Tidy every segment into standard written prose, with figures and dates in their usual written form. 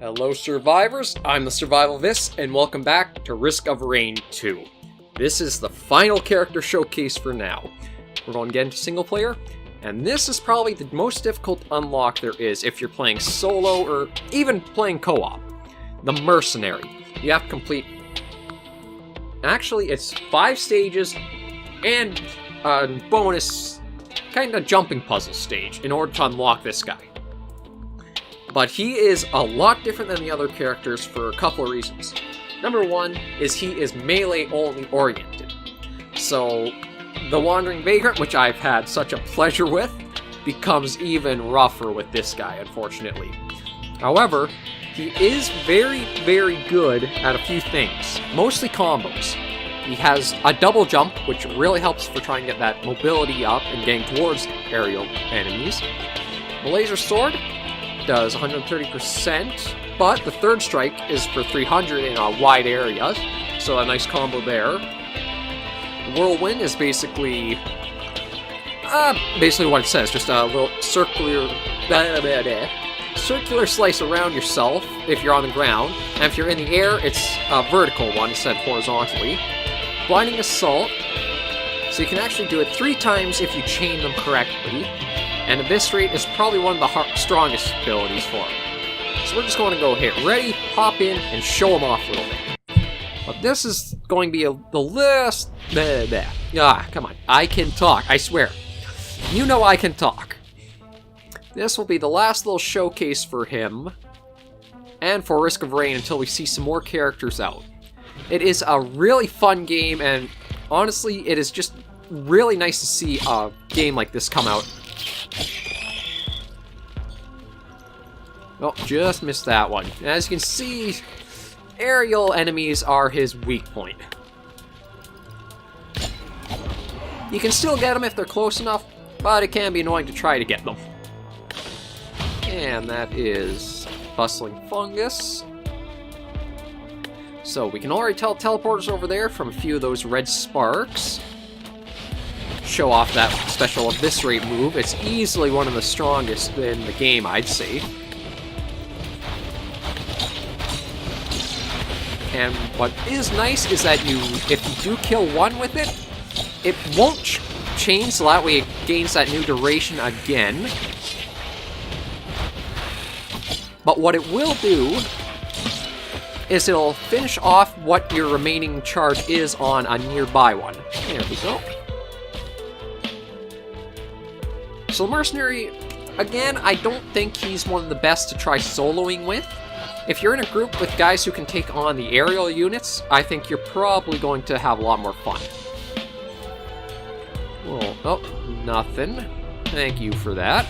Hello survivors, I'm the SurvivalVis, and welcome back to Risk of Rain 2. This is the final character showcase for now. We're going to get into single player, and this is probably the most difficult unlock there is if you're playing solo or even playing co-op. The Mercenary. You have to complete... Actually, it's 5 stages and a bonus kind of jumping puzzle stage in order to unlock this guy. But he is a lot different than the other characters for a couple of reasons. Number one is he is melee only oriented. So the Wandering Vagrant, which I've had such a pleasure with, becomes even rougher with this guy, unfortunately. However, he is very, very good at a few things, mostly combos. He has a double jump, which really helps for trying to get that mobility up and getting towards aerial enemies. The laser sword does 130%, but the third strike is for 300 in a wide area, so a nice combo there. The whirlwind is basically what it says, just a little circular slice around yourself if you're on the ground, and if you're in the air, it's a vertical one instead of horizontally. Blinding Assault, so you can actually do it 3 times if you chain them correctly. And Eviscerate is probably one of the strongest abilities for him. So we're just going to go here. Ready, hop in, and show him off a little bit. But this is going to be the last... come on. I can talk, I swear. You know I can talk. This will be the last little showcase for him. And for Risk of Rain until we see some more characters out. It is a really fun game, and honestly, it is just really nice to see a game like this come out. Oh, just missed that one. As you can see, aerial enemies are his weak point. You can still get them if they're close enough, but it can be annoying to try to get them. And that is Bustling Fungus. So we can already tell teleporters over there from a few of those red sparks. Show off that special Eviscerate move. It's easily one of the strongest in the game, I'd say. And what is nice is that if you do kill one with it, it won't change, so that way it gains that new duration again. But what it will do is it'll finish off what your remaining charge is on a nearby one. There we go. So Mercenary, again, I don't think he's one of the best to try soloing with. If you're in a group with guys who can take on the aerial units, I think you're probably going to have a lot more fun. Well, oh, nothing. Thank you for that.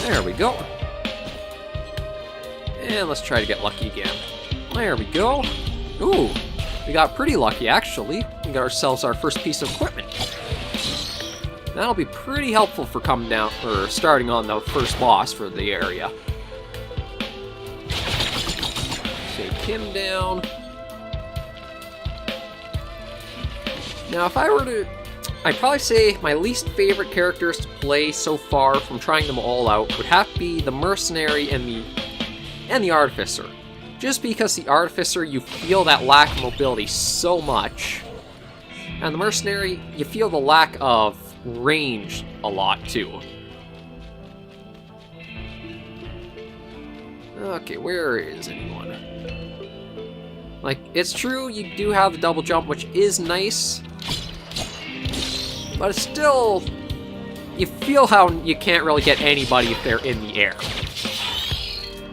There we go. And let's try to get lucky again. There we go. Ooh, we got pretty lucky actually. We got ourselves our first piece of equipment. That'll be pretty helpful for coming down or starting on the first boss for the area. Take him down. Now if I were to... I'd probably say my least favorite characters to play so far from trying them all out would have to be the Mercenary and the Artificer. Just because the Artificer, you feel that lack of mobility so much. And the Mercenary, you feel the lack of range a lot too. Okay, where is anyone? Like, it's true, you do have the double jump, which is nice. But it's still, you feel how you can't really get anybody if they're in the air.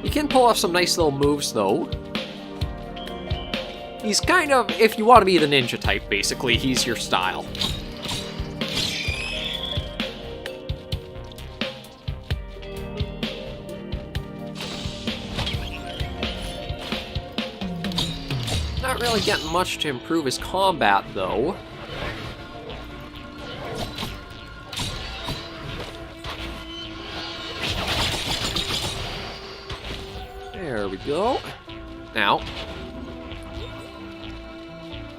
You can pull off some nice little moves, though. He's kind of, if you want to be the ninja type, basically, he's your style. Not really getting much to improve his combat, though. There we go. Now.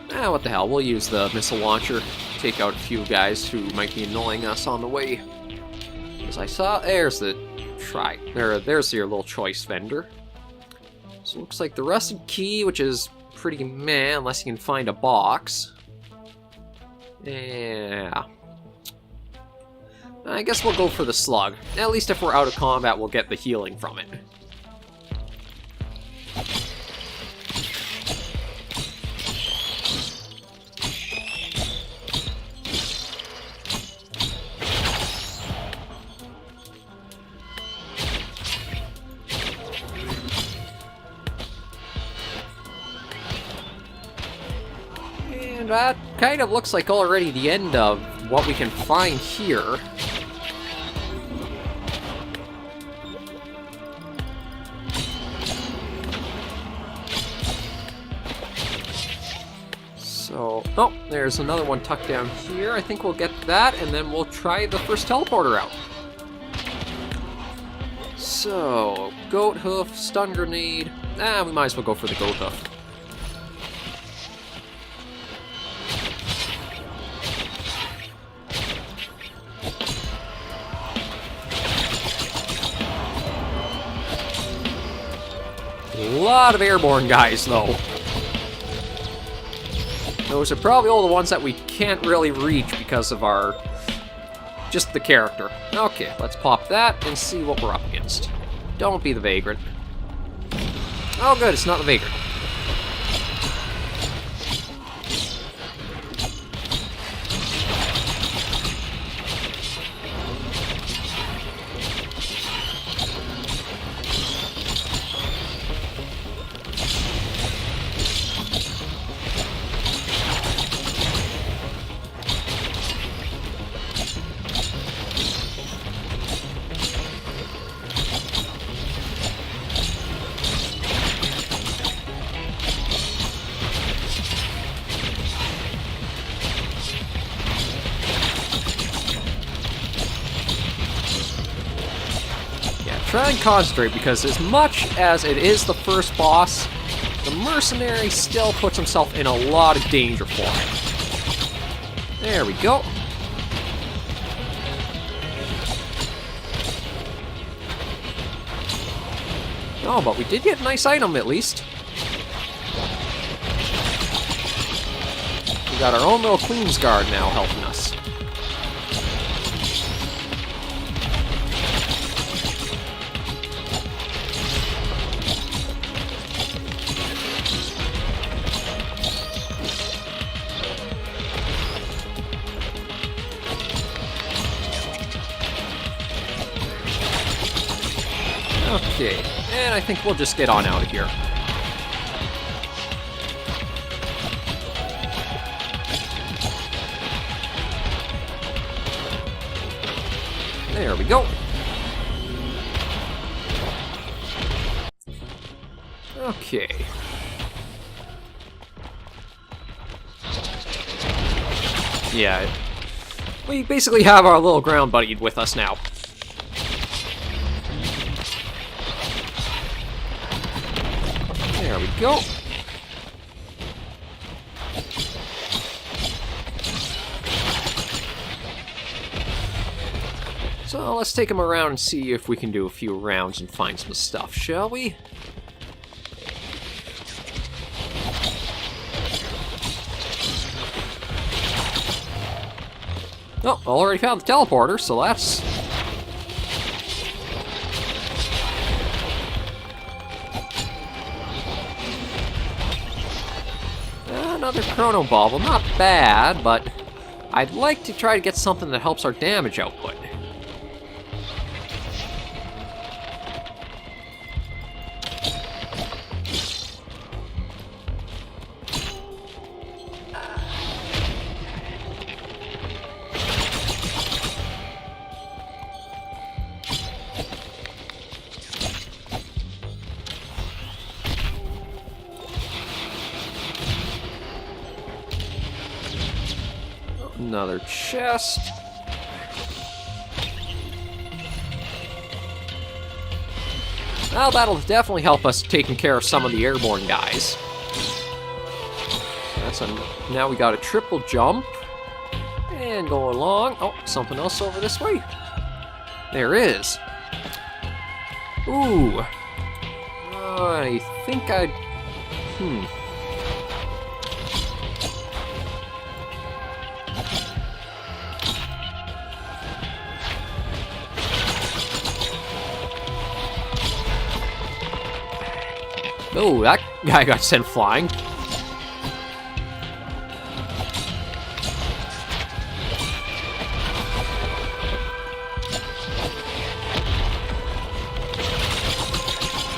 What the hell, we'll use the missile launcher. Take out a few guys who might be annoying us on the way. As I saw, there's the there's your little choice vendor. So it looks like the rusted key, which is pretty meh, unless you can find a box. Yeah. I guess we'll go for the slug. At least if we're out of combat, we'll get the healing from it. And that kind of looks like already the end of what we can find here. So, oh, there's another one tucked down here. I think we'll get that, and then we'll try the first teleporter out. So, goat hoof, stun grenade. We might as well go for the goat hoof. A lot of airborne guys, though. Those are probably all the ones that we can't really reach because of our... just the character. Okay, let's pop that and see what we're up against. Don't be the vagrant. Oh good, it's not the vagrant. Try and concentrate, because as much as it is the first boss, the Mercenary still puts himself in a lot of danger for it. There we go. Oh, but we did get a nice item at least. We got our own little Queen's Guard now helping us. Okay, and I think we'll just get on out of here. There we go. Okay. Yeah, we basically have our little ground buddy with us now. There we go. So let's take him around and see if we can do a few rounds and find some stuff, shall we? Oh, already found the teleporter, so that's... another chrono ball. Well, not bad, but I'd like to try to get something that helps our damage output. Another chest. Well, that'll definitely help us taking care of some of the airborne guys. Now we got a triple jump. And go along. Oh, something else over this way. There is. Ooh. I think I'd... Oh, that guy got sent flying.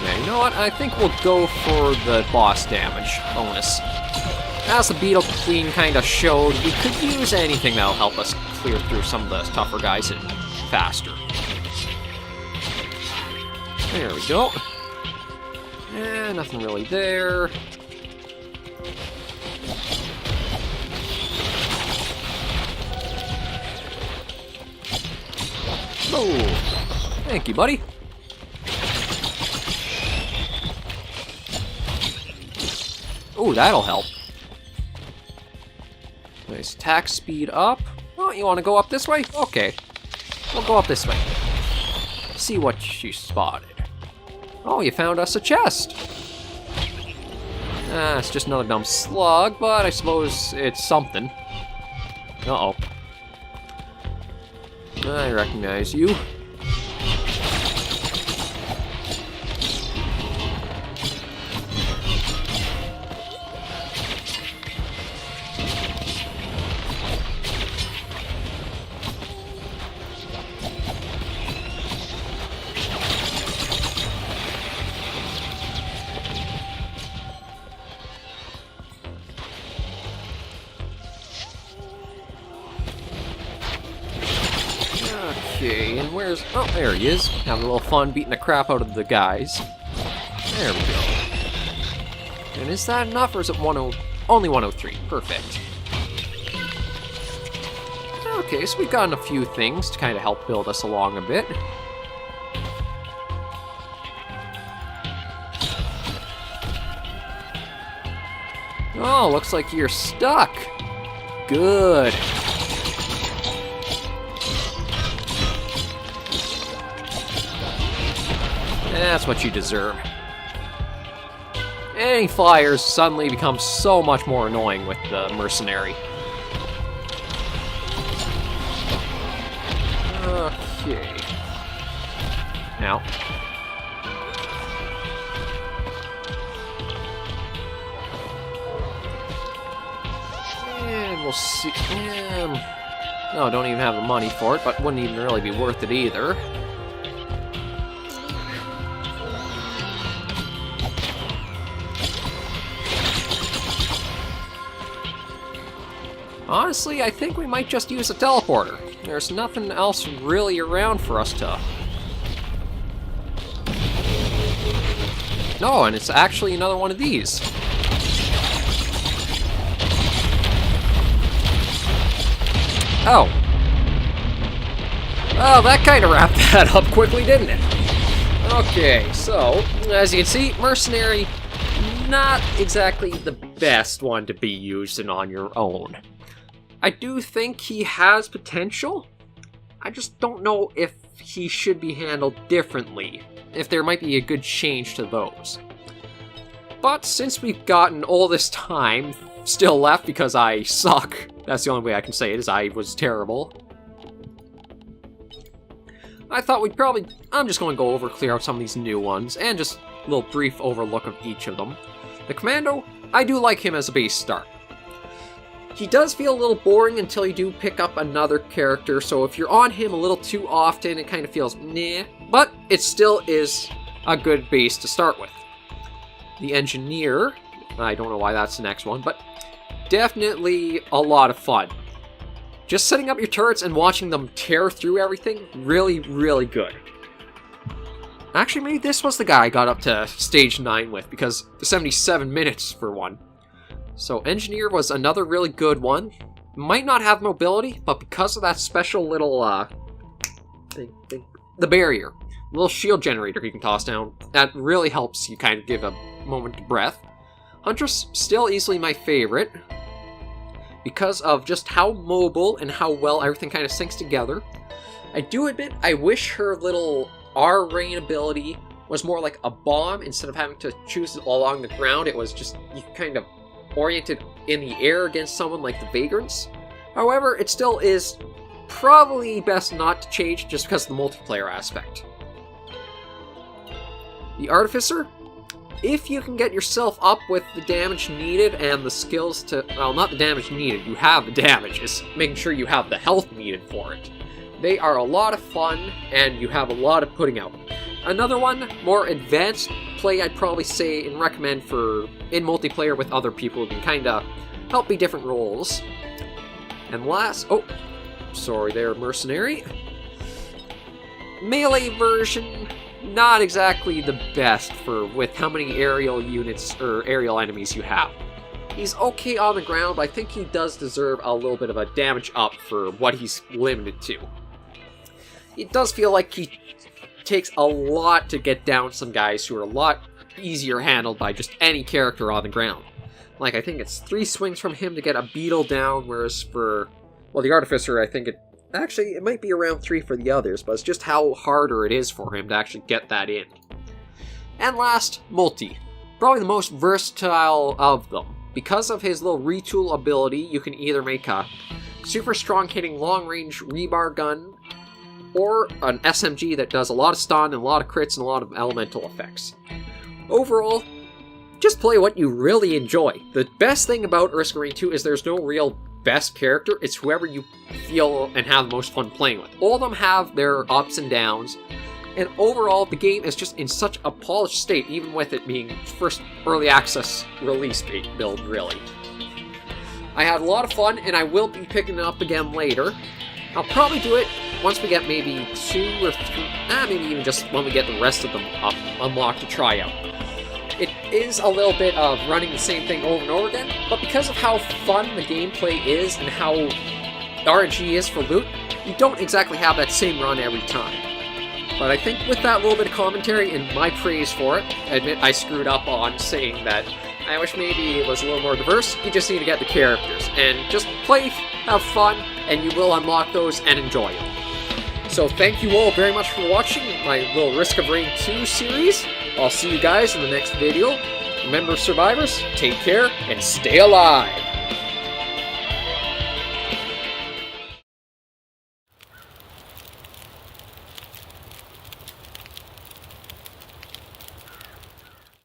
Yeah, you know what? I think we'll go for the boss damage bonus. As the Beetle Queen kind of showed, we could use anything that'll help us clear through some of the tougher guys faster. There we go. Nothing really there. Oh, thank you, buddy. Oh, that'll help. Nice attack speed up. Oh, you want to go up this way? Okay. We'll go up this way. See what you spotted. Oh, you found us a chest. It's just another dumb slug, but I suppose it's something. Uh-oh. I recognize you. Okay, and where's... Oh, there he is. Having a little fun beating the crap out of the guys. There we go. And is that enough, or is it only 103? Perfect. Okay, so we've gotten a few things to kind of help build us along a bit. Oh, looks like you're stuck. Good. That's what you deserve. Any flyers suddenly become so much more annoying with the Mercenary. Okay. Now. And we'll see. No, don't even have the money for it, but wouldn't even really be worth it either. Honestly, I think we might just use a teleporter. There's nothing else really around for us to... No, and it's actually another one of these. Oh. Well, that kind of wrapped that up quickly, didn't it? Okay, so, as you can see, Mercenary, not exactly the best one to be using on your own. I do think he has potential. I just don't know if he should be handled differently, if there might be a good change to those. But since we've gotten all this time still left because I suck, that's the only way I can say it, is I was terrible. I thought we'd probably... I'm just going to go clear out some of these new ones, and just a little brief overlook of each of them. The Commando, I do like him as a base start. He does feel a little boring until you do pick up another character, so if you're on him a little too often, it kind of feels meh, but it still is a good base to start with. The Engineer, I don't know why that's the next one, but definitely a lot of fun. Just setting up your turrets and watching them tear through everything, really, really good. Actually, maybe this was the guy I got up to stage 9 with, because 77 minutes for one. So Engineer was another really good one. Might not have mobility, but because of that special little, the barrier. little shield generator he can toss down. That really helps you kind of give a moment to breath. Huntress, still easily my favorite, because of just how mobile and how well everything kind of syncs together. I do admit, I wish her little R-Rain ability was more like a bomb. Instead of having to choose along the ground, it was just, you kind of oriented in the air against someone like the Vagrants. However, it still is probably best not to change just because of the multiplayer aspect. The Artificer, if you can get yourself up with the damage needed and the skills to, well, not the damage needed, you have the damage, it's making sure you have the health needed for it. They are a lot of fun, and you have a lot of putting out. Another one, more advanced play, I'd probably say and recommend for in multiplayer with other people who can kind of help be different roles. And last, oh, sorry there, Mercenary. Melee version, not exactly the best for with how many aerial units or aerial enemies you have. He's okay on the ground, but I think he does deserve a little bit of a damage up for what he's limited to. It does feel like he takes a lot to get down some guys who are a lot easier handled by just any character on the ground. Like, I think it's 3 swings from him to get a beetle down, whereas for, well, the Artificer, I think it might be around 3 for the others, but it's just how harder it is for him to actually get that in. And last, Multi. Probably the most versatile of them. Because of his little retool ability, you can either make a super strong hitting long range rebar gun, or an SMG that does a lot of stun and a lot of crits and a lot of elemental effects. Overall, just play what you really enjoy. The best thing about Risk of Rain 2 is there's no real best character, it's whoever you feel and have the most fun playing with. All of them have their ups and downs, and overall the game is just in such a polished state, even with it being first early access release build, really. I had a lot of fun, and I will be picking it up again later. I'll probably do it once we get maybe 2 or 3, maybe even just when we get the rest of them up unlocked to try out. It is a little bit of running the same thing over and over again, but because of how fun the gameplay is and how RNG is for loot, you don't exactly have that same run every time. But I think with that little bit of commentary and my praise for it, I admit I screwed up on saying that I wish maybe it was a little more diverse. You just need to get the characters, and just play, have fun, and you will unlock those and enjoy it. So thank you all very much for watching my little Risk of Rain 2 series. I'll see you guys in the next video. Remember, survivors, take care and stay alive!